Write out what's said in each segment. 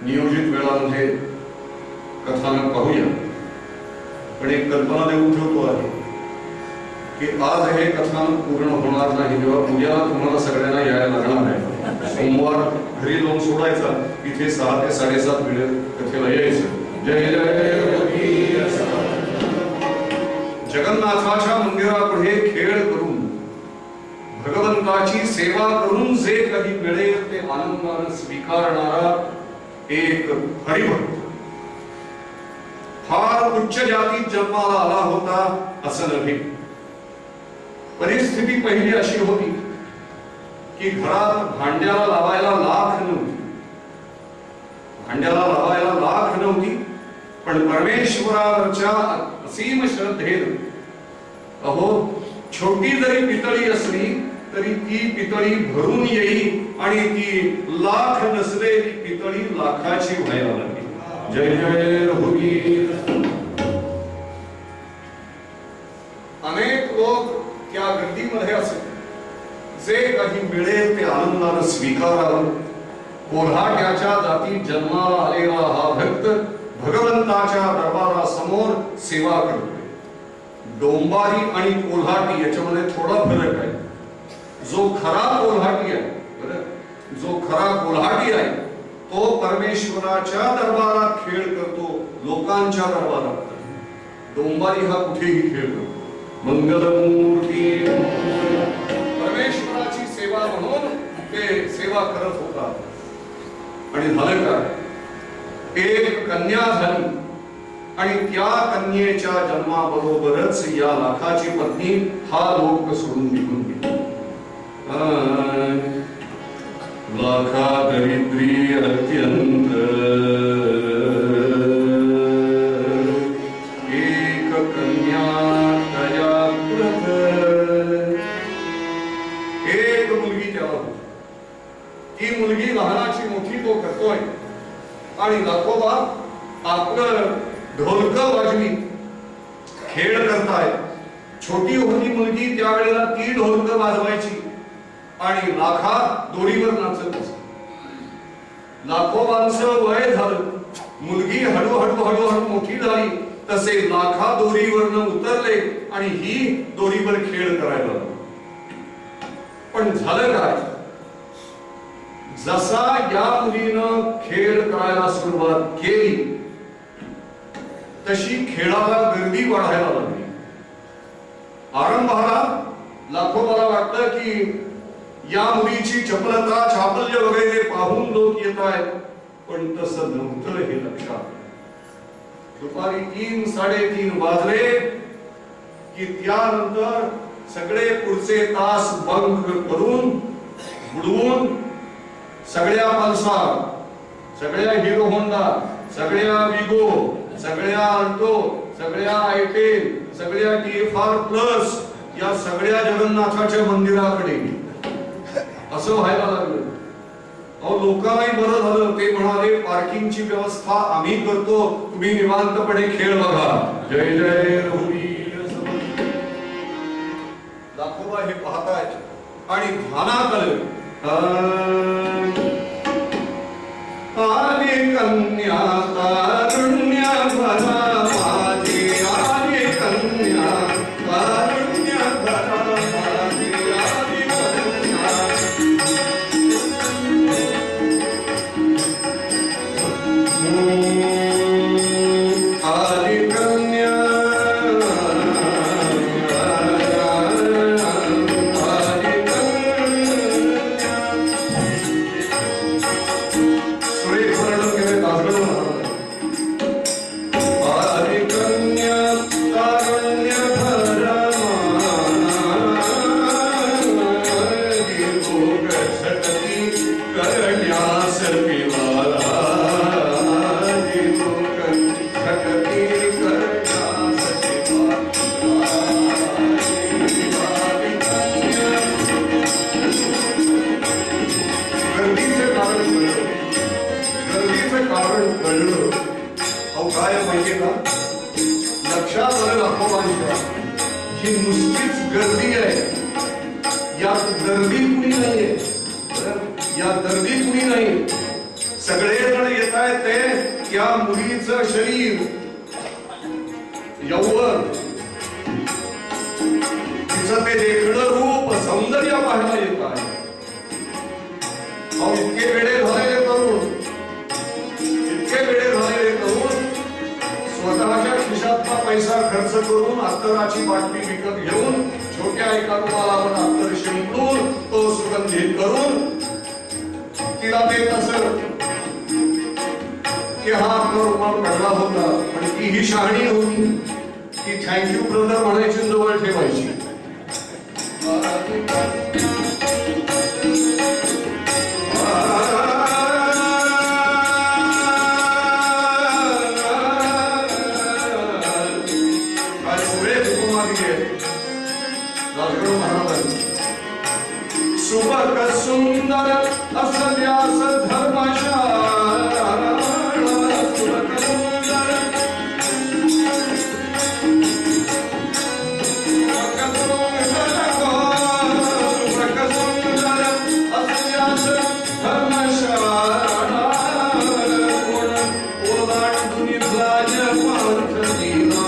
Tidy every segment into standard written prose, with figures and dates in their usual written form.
नियोजित वेळामध्ये कथानक पाहूया, पण एक कल्पना देऊन ठेवतो आहे की आज हे कथानक पूर्ण होणार नाही जेव्हा उद्या तुम्हाला सगळ्यांना यायला लागणार आहे. सोमवार घरी जाऊन सोडायचा, इथे 6 ते 7:30 वेळ कथेला यायचं. जय जय जगन्नाथाच्या मंदिरापुढे खेळ करून भगवंताची सेवा करून जे काही मिळेल ते आनंदाने स्वीकारणारा एक हरिभक्त फार उच्च जातीत जन्माला आला होता असं नव्हे. परिस्थिती पहिली अशी होती की घरात भांड्याला लावायला लाख नव्हती, पण परमेश्वरावरच्या असीम श्रद्धेने अहो छोटी जरी पितळी असली तरी ती पितळी भरून येईल आणि ती लाख नसलेली पितळी लाखाची व्हायला लागली. जय जय रघुवीर. अनेक लोक त्या गर्दीमध्ये असे जे काही मिळेल ते आनंदाने स्वीकारावं. कोल्हाट्याच्या जाती जन्माला आलेला हा भक्त भगवंताच्या दरबारासमोर सेवा करतोय. डोंबारी आणि कोल्हाटी याच्यामध्ये थोडा फरक आहे. जो खरा कोल्हाटी आहे तो परमेश्वराच्या दरबारात खेळ करतो, लोकांच्या दरबारात. डोंबारी हा कुठेही खेळ करतो. मंगलमूर्ती परमेश्वराची सेवा म्हणून ते सेवा करत होता. आणि झालं काय, एक कन्या झाली आणि त्या कन्येच्या जन्माबरोबरच या लाखाची पत्नी हा लोक सोडून निघून गेली. लाखा दरिद्री अत्यंत एक कन्या तयाकृत. एक मुलगी त्याला होती. ती मुलगी लहानाची मोठी तो करतोय आणि दाखोबा आपलं ढोलकं वाजवी खेळ करताय. छोटी होती मुलगी त्यावेळेला ती ढोलकं वाजवायची आणि लाखा दोरीवर नाचत असते. लाखोबांचं वय झालं, मुलगी हळूहळू मोठी झाली, तसे लाखा दोरीवरनं उतरले आणि ही दोरीवर खेळ करायला लागली. पण झालं काय, जसा या मुलीनं खेळ करायला सुरुवात केली तशी खेळाला गर्दी वाढायला लागली. आरंभाला लाखोबाला वाटतं की या मुलीची चपलता चापल्य वगैरे पाहून लोक येत आहेत, पण तसं नव्हतं हे लक्षात. दुपारी 3-3:30 वाजले की त्यानंतर सगळे पुढचे तास बंक करून बुडवून सगळ्या पल्सार, सगळ्या हिरो होंडा, सगळ्या विगो, सगळ्या अल्टो, सगळ्या आयटेन, सगळ्या TFR प्लस या सगळ्या जगन्नाथाच्या मंदिराकडे असं व्हायला लागलं. अहो लोकांनाही बरं झालं. ते म्हणाले पार्किंगची व्यवस्था आम्ही करतो, तुम्ही निवांतपणे खेळ बघा. जय जय रघुवीर. दाखोबा हे पाहतायत आणि ध्यानात आलं. आली कन्या तारुण्य माहितीये का? लक्षात आलं अपोमानच्या ही नुसतीच गर्दी आहे, यात दर्दी कुणी नाहीये, या दर्दी कुणी नाही. सगळेजण येत आहेत ते त्या मुलीचं शरीर, यौवन, तिचं ते देखणं रूप, सौंदर्य पाहायला येत आहे. अहो इतके वेडे झालेले तरुण, इतके वेडे झालेले तरुण स्वतःच्या खिशातला पैसा खर्च करून अत्तराची बाटली विकत घेऊन छोट्या एका रुमालावर अत्तर शिंपडून तो सुगंधित करून तिला देत असत की हा रुमाल पडला होता. पण ती ही शहाणी होती, ती थँक्यू ब्रदर म्हणायची, जवळ ठेवायची. सुबक सुंदर असल्यास धर्मशाळा, सुबक सुंदर असल्यास धर्मशाळा ओलांडून राजपंथ दिला.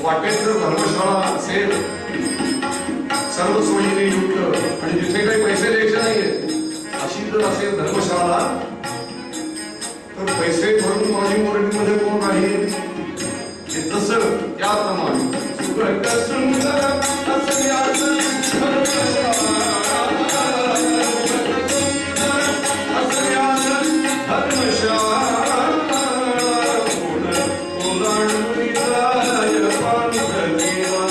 वाटेत जर धर्मशाळा असेल, सर्व सोयीने युक्त आणि जिथे काही पैसे द्यायचे नाहीये अशी जर असेल धर्मशाळा, तर पैसे भरून माझी मोरडीमध्ये कोण राहील? हे जसं त्याप्रमाणे सुबक सुंदर असल्यास धर्मशाळा, असल्यास धर्मशाळा ओलांडून राजपंथ दिला.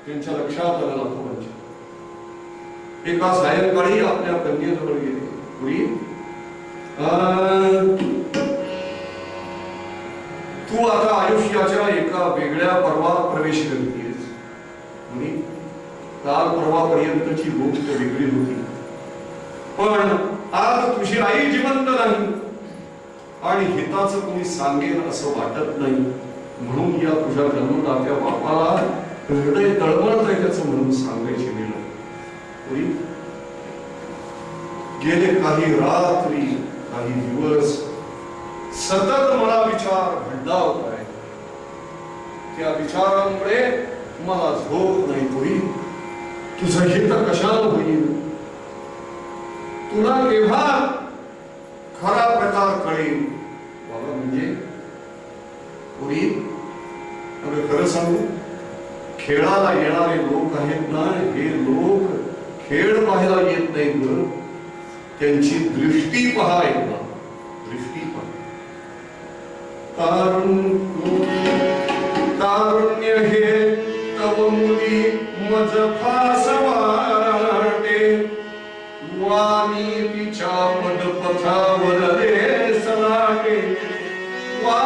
त्यांच्या लक्षात आलं लाखोबांच्या. एका सायंकाळी आपल्या कन्येजवळ गेले. पुढी तू आता आयुष्याच्या एका वेगळ्या पर्वात प्रवेश करतेस. काल परवापर्यंतची गोष्ट वेगळी होती, पण आज तुझी आई जिवंत नाही आणि हिताचं कोणी सांगेल असं वाटत नाही. म्हणून या तुझ्या जन्मदात्या बापाला हृदय तळमळत आहे त्याचं म्हणून सांगायचे गेलं. गेले काही रात्री, काही दिवस सतत मला विचार भंडावत आहे. त्या विचारांमुळे मला झोप नाही. पुरी तुझं हित कशाला होईल? तुला केव्हा खरा प्रकार कळेल? बाबा म्हणजे पुरी खरं सांगू, खेळाला येणारे लोक आहेत ना, हे लोक खेळ पाहायला येत नाहीत, त्यांची दृष्टी पहा. एकदा दृष्टी पहा. तारुण्य हे तव मुली मज फास वाटे, वाणी तिच्या पदपथावर रे सलाटे. वा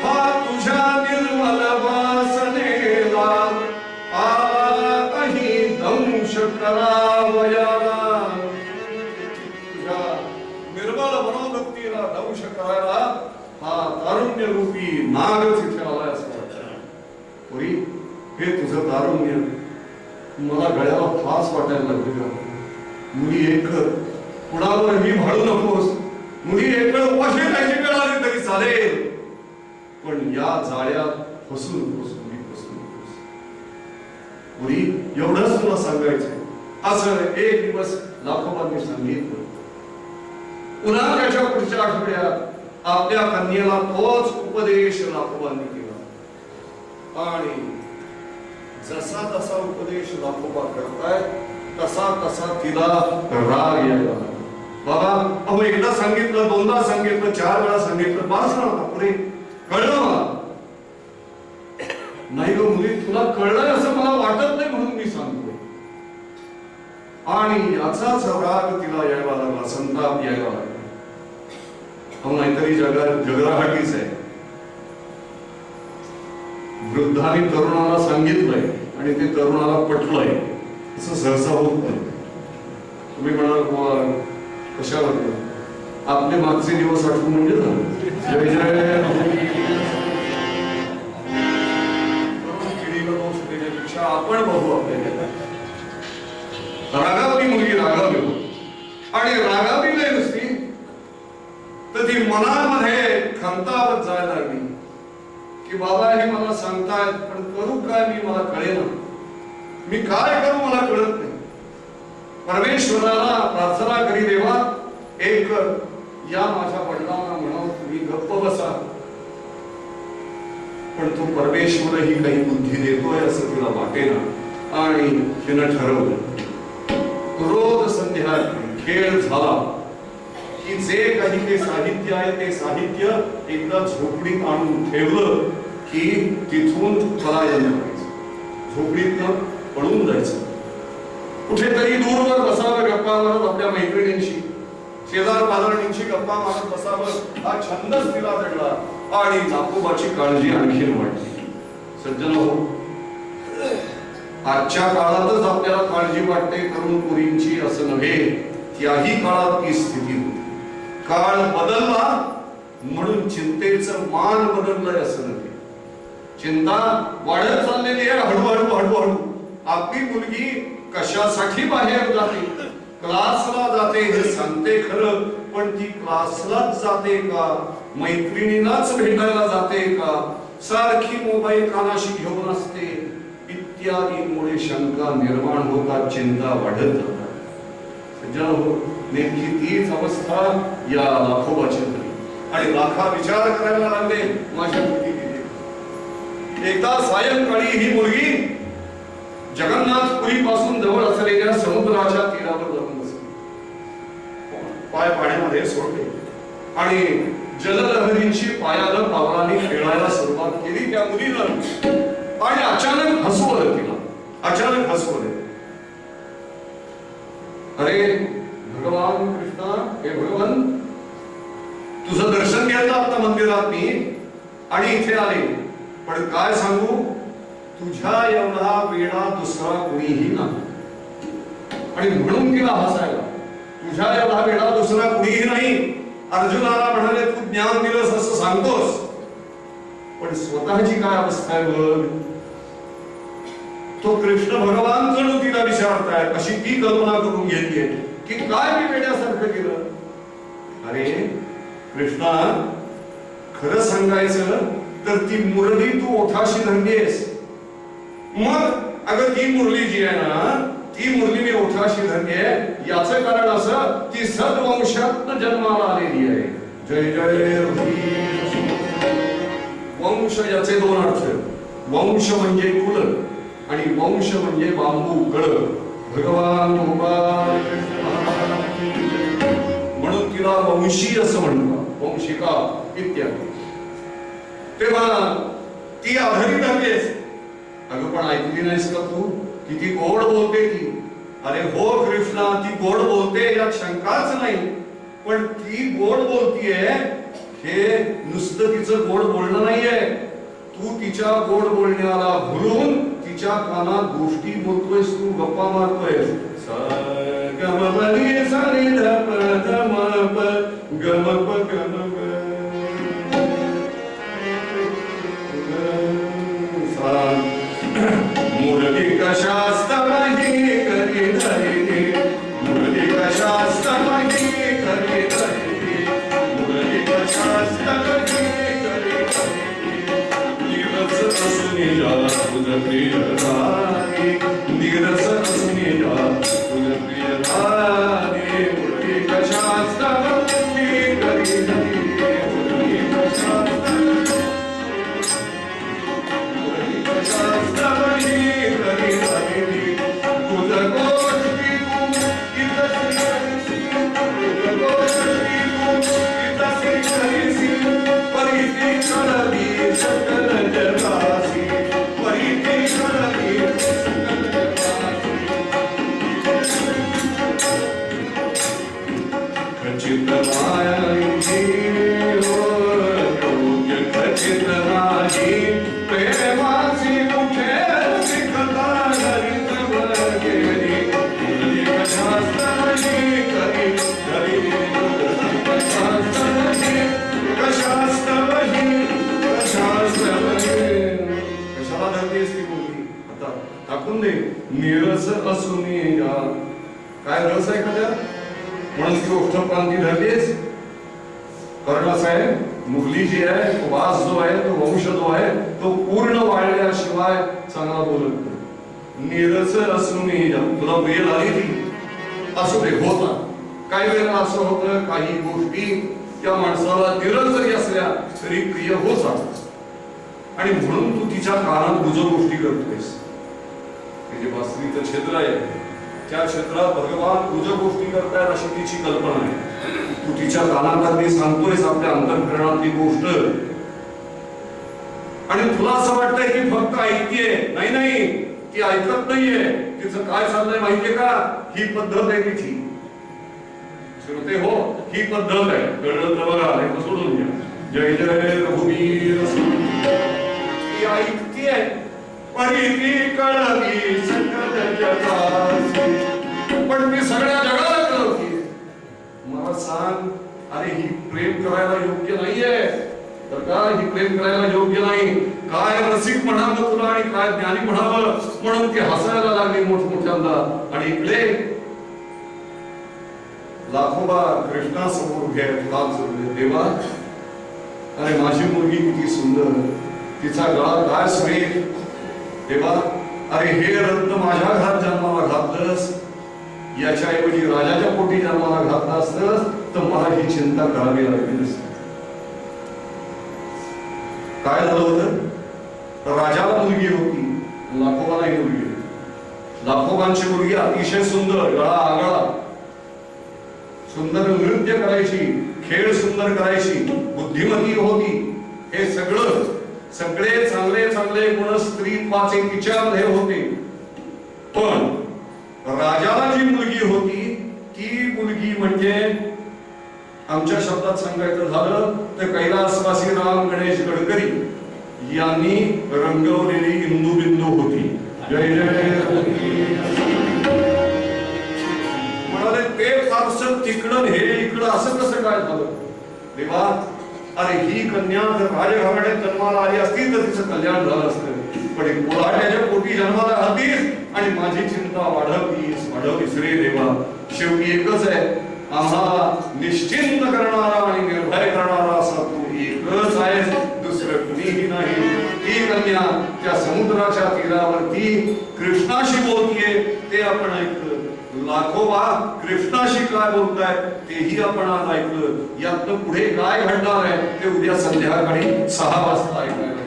हा तुझ्या निर्मल वासनेला आला काही दंश करावयाला. तुझ्या निर्मल मनोभक्तीला दंश करायला हा तारुण्य रूपी नागच इथे आलाय असं वाटतं. पुरी हे तुझं तारुण्य मला गळ्याला फास वाटायला लागले का? मुली एक कुणावर मी भाळू नकोस. मुली एक वेळ उपाशी राहायची वेळ आली तरी चालेल, पण या जाळ्यात फसू नकोस. पुरी एवढंच तुला सांगायचंय. असं एक दिवस लाखोबांनी सांगितलं. पुन्हा त्याच्या पुढच्या आठवड्यात आपल्या कन्येला तोच उपदेश लाखोबांनी केला. आणि जसा तसा उपदेश लाखोबा करतायत तसा तसा तिला राग यायला लागला. बाबा अहो एकदा सांगितलं, दोनदा सांगितलं, 4 वेळा सांगितलं, बास ना पुरे कळलं मला. नाही ग मुली, तुला कळलंय असं मला वाटत नाही म्हणून मी सांगतोय. आणि याचाच राग तिला यायला लागला, संताप यायला लागला. अहो नाहीतरी जगराहाटीच आहे. वृद्धाने तरुणाला सांगितलंय आणि ते तरुणाला पटलंय असं सहसा होत नाही. तुम्ही म्हणाल कशावर आपले मागचे दिवस आठवून म्हणजे जय जय देण्यापेक्षा आपण बघू आपल्याला. रागावली मुलगी रागावली आणि रागावली नाही नुसती तर ती मनामध्ये खंतावत जायला लागली की बाबा हे मला सांगतायत पण करू काय मी, मला कळेना, मी काय करू मला कळत नाही. परमेश्वराला प्रार्थना करी देवा एक या माझ्या वडिलांना म्हणावं तुम्ही गप्प बसा. पण तो परमेश्वरही काही बुद्धी देतोय असं तिला वाटेना आणि तिनं ठरवलं रोज संध्या खेळ झाला की जे काही ते साहित्य आहे ते साहित्य एकदा झोपडीत आणून ठेवलं की तिथून पलायन करायचं, झोपडीतनं पळून जायचं, कुठेतरी दूरवर बसावं गप्पा मारत आपल्या मैत्रिणींशी, शेजार पाजारणींशी गप्पा मारत बसावं हा छंदच तिला जडला आणि नाकोबाची काळजी आणखीन वाढली. सज्जन हो, आजच्या काळातच आपल्याला काळजी वाटते तरुण मुलींची असं नव्हे, त्याही काळात ती स्थिती होती. काळ बदलला म्हणून चिंतेचं मान बदललंय असं नव्हे. चिंता वाढत चाललेली आहे हळूहळू हळूहळू. आपली मुलगी कशासाठी बाहेर जाते, क्लासला जाते हे सांगते खरं, पण ती क्लासलाच जाते का, मैत्रिणीलाच भेटायला जाते का, सारखी मोबाईल कानाशी घेऊन असते इत्यादीमुळे शंका निर्माण होतात, चिंता वाढत जातात. नेमकी तीच अवस्था या लाखोबाची झाली आणि लाखा विचार करायला लागले माझ्या मुलगी. एकदा सायंकाळी ही मुलगी जगन्नाथपुरी पासून जवळ असलेल्या समुद्राच्या तीरावर जाऊन बसली, पाय पाण्यामध्ये सोडले आणि जललहरींची पायाला पावलाने खेळायला सुरुवात केली त्या मुलीनं आणि अचानक हसवलं तिला, अचानक हसवलं. अरे भगवान कृष्णा, हे भगवान तुझं दर्शन घ्यायला आता मंदिरात मी आणि इथे आले, पण काय सांगू तुझ्या एवढा वेळा दुसरा कुणीही नाही. आणि म्हणून तिला हसायला, तुझ्या एवढा वेळा दुसरा कुणीही नाही. अर्जुनाला म्हणाले तू ज्ञान दिलंस असं सांगतोस, पण स्वतःची काय अवस्था आहे बघ. तो कृष्ण भगवान जणू तिला विचारताय, अशी ती कल्पना करून घेतलीये की काय मी वेड्यासारखं केलं. अरे कृष्णा, खरं सांगायचं तर ती मुरली तू ओठाशी धरलीयस. मग अगं ती मुरली जी आहे ना, ती मुरली मी ओठाशी धरलीये याचं कारण असं ती सद्वंशात जन्माला आलेली आहे. जय जय वंश याचे दोन अर्थ, वंश म्हणजे कुल आणि वंश म्हणजे बांबू गळ. भगवान म्हणून तिला वंशी असं म्हणतात, वंशिका इत्यादी. तेव्हा ती आधारी धरलीस. अगं पण ऐकली नाहीस का तू किती गोड बोलते ती. अरे हो कृष्णा, ती गोड बोलते यात शंकाच नाही, पण ती गोड बोलतीये हे नुसतं तिचं गोड बोलणं नाहीये. तू तिच्या गोड बोलण्याला भुलून तिच्या कानात गोष्टी बोलतोयस, तू गप्पा मारतोयस. गमपनी सारी धप धमप गमप गमप मुरली कशास्तमही करी धरिली, मुरली कशास्तमही करी धरिली, मुरली कशास्तमही करी धरिली. निरस असुनी जा तुझ प्रिय राणी, निरस असुनी जा तुझ प्रिय राणी. मुरली कशास्तमही करी धरिली, मुरली कशास्तमही टाकून दे. निरस असुनी या. काय रस आहे का त्यात? म्हणून ती ओष्ठप्रांती धरलीस. कर्ण साहेब मुरली जी आहे, तो वास जो आहे, तो वंश जो आहे, तो पूर्ण वाढल्याशिवाय चांगला बोलत नाही. निरस असुनी या. तुला प्रिय झाली ती असू दे, होता. काही वेळेला असं होतं, काही गोष्टी त्या माणसाला निरस जरी असल्या तरी प्रिय होतात. आणि म्हणून तू तिच्या कानात गुजर गोष्टी करतोयस. ते जे वास्तविक क्षेत्र आहे त्या क्षेत्रात भगवान गुजर गोष्टी करतायत अशी तिची कल्पना आहे. तू तिच्या कानात अगदी सांगतोयस आपल्या अंतःकरणातली गोष्ट. आणि तुला असं वाटतंय की फक्त ऐकतेय. नाही नाही, ती ऐकत नाहीये. तिचं काय चाललंय माहितीये का? ही पद्धत आहे तिची. श्रोते हो, ही पद्धत आहे. कळलं तर बघा, हे सोडून घ्या. जय जय रघुवीर. ती ऐकतेय परिती कळली सकल जगाची, पण ती सगळ्या जगाला कळवते. मला सांग, अरे ही प्रेम करायला योग्य नाहीये तर का? ही प्रेम करायला योग्य नाही. काय रसिक म्हणावं तुला आणि काय ज्ञानी म्हणावं, म्हणून ती हसायला लागली मोठमोठ्यांदा. आणि इकडे लाखोबा कृष्णासमोर उभे आहेत, हात जोडले. देवा, अरे माझी मुलगी किती सुंदर, तिचा गळा काय सुरेख. देवा, अरे हे रत्न माझ्या घरात जन्माला घातलंस, याच्याऐवजी राजाच्या पोटी जन्माला घातला असतंस तर मला ही चिंता करावी लागली नसती. काय झालं होतं? राजाला मुलगी होती, लाखोबालाही मुलगी होती. लाखोबांची मुलगी अतिशय सुंदर, गळा आगळा, सुंदर नृत्य करायची, खेळ सुंदर करायची, बुद्धिमती होती. हे सगळे चांगले चांगले गुण स्त्रीत्वाचे तिच्यामध्ये होते. पण राजाला जी मुलगी होती ती मुलगी म्हणजे आमच्या शब्दात सांगायचं झालं तर कैलासवासी राम गणेश गडकरी यांनी रंगवलेली इंदुबिंदू होती. जय जय. म्हणाले ते फारसं तिकडं हे इकडं असं कसं काय झालं? देवा, अरे ही कन्या जर राजघराण्यात जन्माला आली असती तर तिचं कल्याण झालं असतं. पण कोल्हाट्याच्या पोटी जन्माला आलीस आणि माझी चिंता वाढवलीस रे देवा. शेवटी एकच आहे, आम्हाला निश्चिंत करणारा आणि निर्भय करणारा असा तू एकच आहेस, दुसरं कुणीही नाही. ती कन्या त्या समुद्राच्या तीरावरती कृष्णाशी बोलतीये ते आपण ऐकलं. लाखोबा कृष्णाशी काय बोलताय तेही आपण आज ऐकलं. यातनं पुढे काय घडणार आहे ते उद्या संध्याकाळी 6 वाजता ऐकायला.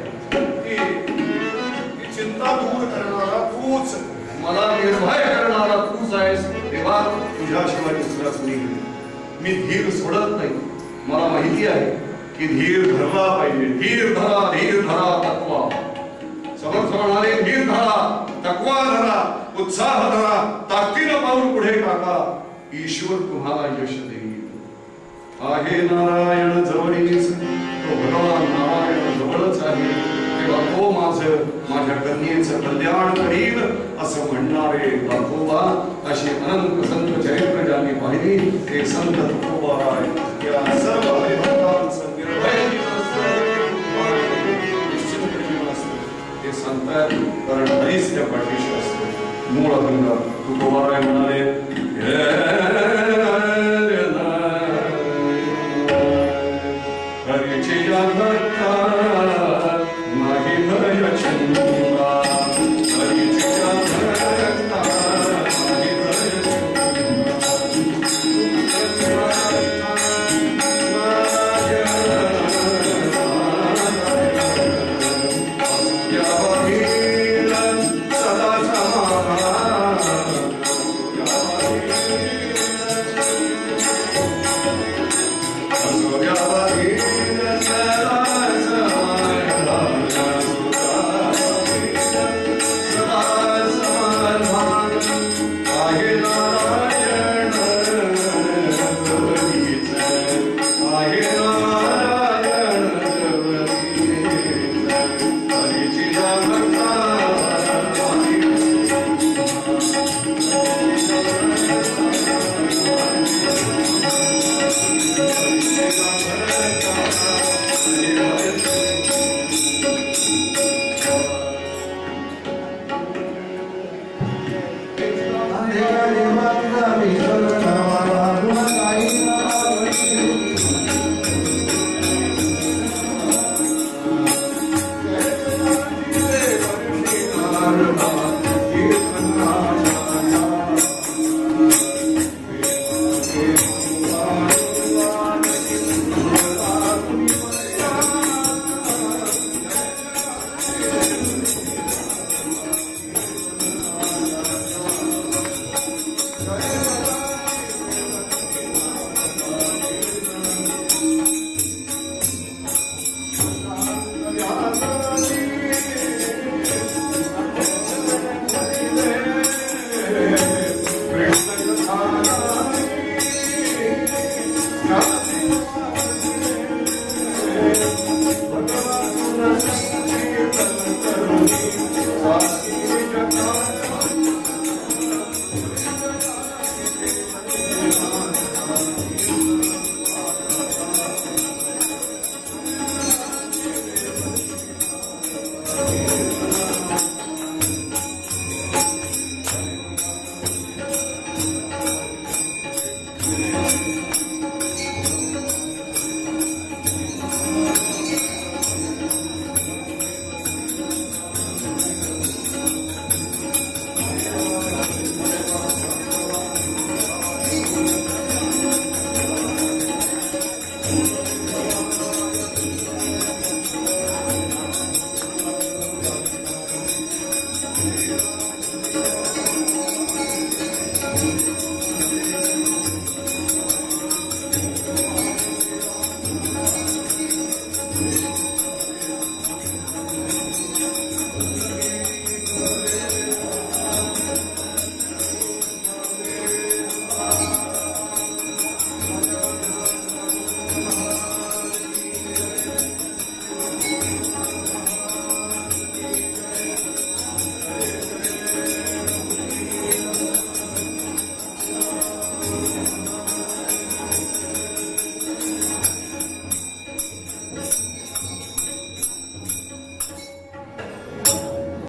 ती चिंता दूर करणारा तूच, मला निर्भय करणारा तूच आहेस देवा. तुझ्याशिवाय दुसरा कुणी नाही. मी धीर सोडत नाही. मला माहिती आहे की धीर धरला पाहिजे. धीर धरा तत्वा. समर्थ म्हणाले, धीर धरा, तकवा धरा, उत्साह धरा, ताकदीनं पाऊल पुढे टाका. ईश्वर तुम्हाला यश देईल. आहे नारायण जवळीच, तो भगवान नारायण जवळच आहे. तेव्हा तो माझ्या कन्येचं कल्याण करील असं म्हणणारे लाखोबा. अशी अनंत संत चरित्र ज्यांनी पाहिली ते संत तुकोबाराय. या सर्व हरिभक्तांचं निर्भय जीवन असतं. ते सांगतात कारण हरीच त्या पाठीशी असतो. मूळ अभंग तुकोबाराय म्हणाले, हरीची या भक्ता नाही भय चिंता. हरीची या भक्ता नाही भय सदा समाधान. देवा